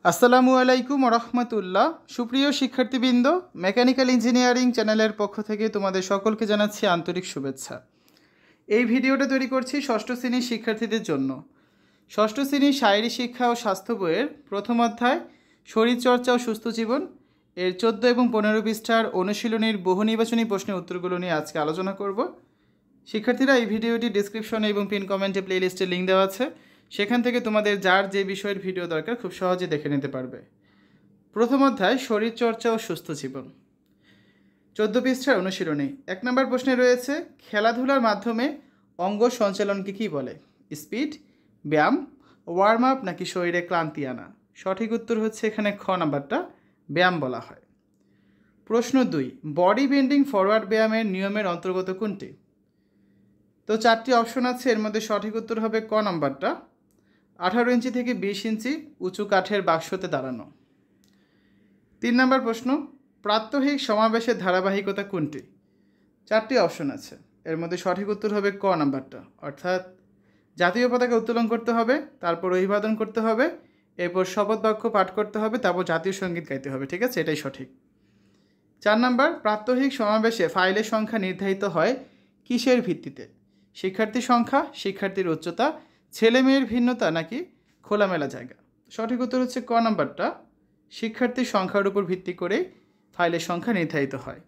আসসালামু আলাইকুম রহমতুল্লাহ। সুপ্রিয় শিক্ষার্থীবৃন্দ, মেকানিক্যাল ইঞ্জিনিয়ারিং চ্যানেলের পক্ষ থেকে তোমাদের সকলকে জানাচ্ছি আন্তরিক শুভেচ্ছা। এই ভিডিওটা তৈরি করছি ষষ্ঠ শ্রেণীর শিক্ষার্থীদের জন্য। ষষ্ঠ শ্রেণীর শারীরিক শিক্ষা ও স্বাস্থ্য বইয়ের প্রথম অধ্যায় শরীরচর্চা ও সুস্থ জীবন এর 14 এবং 15 পৃষ্ঠার অনুশীলনীর বহু নির্বাচনী প্রশ্নের উত্তরগুলো নিয়ে আজকে আলোচনা করব। শিক্ষার্থীরা, এই ভিডিওটি ডিসক্রিপশনে এবং পিন কমেন্টে প্লেলিস্টের লিঙ্ক দেওয়া আছে, সেখান থেকে তোমাদের যার যে বিষয়ের ভিডিও দরকার খুব সহজে দেখে নিতে পারবে। প্রথম অধ্যায় শরীরচর্চা ও সুস্থ জীবন, 14 পৃষ্ঠার অনুশীলনী। 1 নম্বর প্রশ্নে রয়েছে, খেলাধুলার মাধ্যমে অঙ্গ সঞ্চালনকে কী বলে? স্পিড, ব্যায়াম, ওয়ার্ম আপ নাকি শরীরে ক্লান্তি আনা? সঠিক উত্তর হচ্ছে এখানে খ নাম্বারটা, ব্যায়াম বলা হয়। প্রশ্ন 2, বডি বেন্ডিং ফরওয়ার্ড ব্যায়ামের নিয়মের অন্তর্গত কোনটি? তো 4টি অপশন আছে, এর মধ্যে সঠিক উত্তর হবে ক নাম্বারটা, 18 ইঞ্চি থেকে 20 ইঞ্চি উঁচু কাঠের বাক্সতে দাঁড়ানো। 3 নম্বর প্রশ্ন, প্রাত্যহিক সমাবেশের ধারাবাহিকতা কোনটি? 4টি অপশন আছে, এর মধ্যে সঠিক উত্তর হবে ক নাম্বারটা, অর্থাৎ জাতীয় পতাকা উত্তোলন করতে হবে, তারপর অভিবাদন করতে হবে, এরপর শপথ বাক্য পাঠ করতে হবে, তারপর জাতীয় সঙ্গীত গাইতে হবে। ঠিক আছে, এটাই সঠিক। 4 নম্বর, প্রাত্যহিক সমাবেশে ফাইলের সংখ্যা নির্ধারিত হয় কিসের ভিত্তিতে? শিক্ষার্থীর সংখ্যা, শিক্ষার্থীর উচ্চতা, ছেলে মেয়ের ভিন্নতা নাকি খোলামেলা জায়গা? সঠিক উত্তর হচ্ছে ক নাম্বারটা, শিক্ষার্থীর সংখ্যার উপর ভিত্তি করে ফাইলের সংখ্যা নির্ধারিত হয়।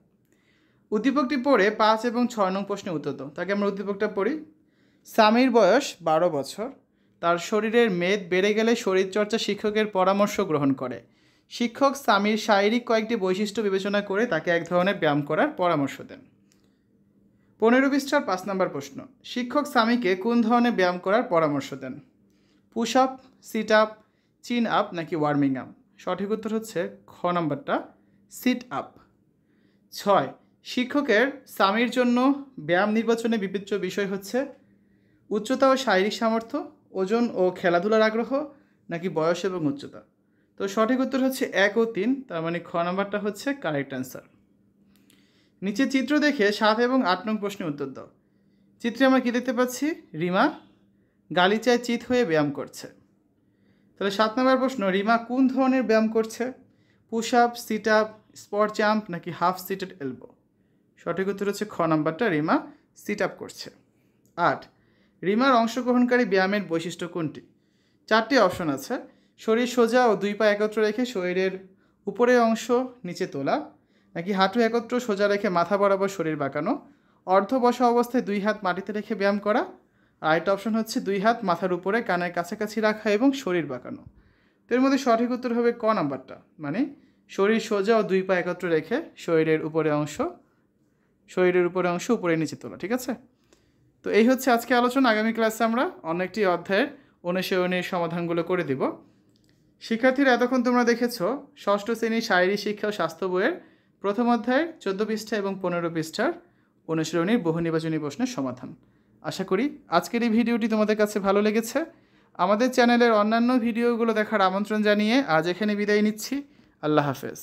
উদ্দীপকটি পড়ে 5 এবং 6 নং প্রশ্নে উত্তর দাও। তাকে আমরা উদ্দীপকটা পড়ি। স্বামীর বয়স 12 বছর, তার শরীরের মেদ বেড়ে গেলে শরীরচর্চা শিক্ষকের পরামর্শ গ্রহণ করে। শিক্ষক স্বামীর শারীরিক কয়েকটি বৈশিষ্ট্য বিবেচনা করে তাকে এক ধরনের ব্যায়াম করার পরামর্শ দেন। 15 পৃষ্ঠার 5 নম্বর প্রশ্ন, শিক্ষক স্বামীকে কোন ধরনের ব্যায়াম করার পরামর্শ দেন? Push up, sit up, chin up নাকি ওয়ার্মিং আপ? সঠিক উত্তর হচ্ছে খ নম্বরটা, সিট আপ। 6, শিক্ষকের স্বামীর জন্য ব্যায়াম নির্বাচনে বিবেচ্য বিষয় হচ্ছে উচ্চতা ও শারীরিক সামর্থ্য, ওজন ও খেলাধুলার আগ্রহ নাকি বয়স এবং উচ্চতা? তো সঠিক উত্তর হচ্ছে 1 ও 3, তার মানে খ নাম্বারটা হচ্ছে কারেক্ট অ্যান্সার। নিচে চিত্র দেখে 7 এবং 8 নং প্রশ্নের উত্তর দাও। চিত্রে আমরা কী দেখতে পাচ্ছি? রিমা গালিচায় চিত হয়ে ব্যায়াম করছে। তাহলে 7 নম্বর প্রশ্ন, রিমা কোন ধরনের ব্যায়াম করছে? Push up, sit up, spot jump নাকি হাফ সিটেড এলবো? সঠিক উত্তর হচ্ছে খ নাম্বারটা, রিমা সিট আপ করছে। 8, রিমার অংশগ্রহণকারী ব্যায়ামের বৈশিষ্ট্য কোনটি? 4টি অপশন আছে, শরীর সোজা ও 2 পা একত্র রেখে শরীরের উপরের অংশ নিচে তোলা, নাকি হাঁটু একত্র সোজা রেখে মাথা বরাবর শরীর বাঁকানো, অর্ধ বসা অবস্থায় 2 হাত মাটিতে রেখে ব্যায়াম করা, আর একটা অপশন হচ্ছে 2 হাত মাথার উপরে কানের কাছাকাছি রাখা এবং শরীর বাঁকানো। তো এর মধ্যে সঠিক উত্তর হবে ক নাম্বারটা, মানে শরীর সোজা ও 2 পা একত্র রেখে শরীরের উপরের অংশ উপরে নিচে তোলা। ঠিক আছে, তো এই হচ্ছে আজকে আলোচনা। আগামী ক্লাসে আমরা অনেকটি অধ্যায়ের অনুশীলনীর সমাধানগুলো করে দিব। শিক্ষার্থীরা, এতক্ষণ তোমরা দেখেছো ষষ্ঠ শ্রেণীর শারীরিক শিক্ষা ও স্বাস্থ্য বইয়ের প্রথম অধ্যায়ের 14 পৃষ্ঠা এবং 15 পৃষ্ঠার অনুশীলনীর বহু নির্বাচনী প্রশ্নের সমাধান। আশা করি আজকের এই ভিডিওটি তোমাদের কাছে ভালো লেগেছে। আমাদের চ্যানেলের অন্যান্য ভিডিওগুলো দেখার আমন্ত্রণ জানিয়ে আজ এখানে বিদায় নিচ্ছি। আল্লাহ হাফেজ।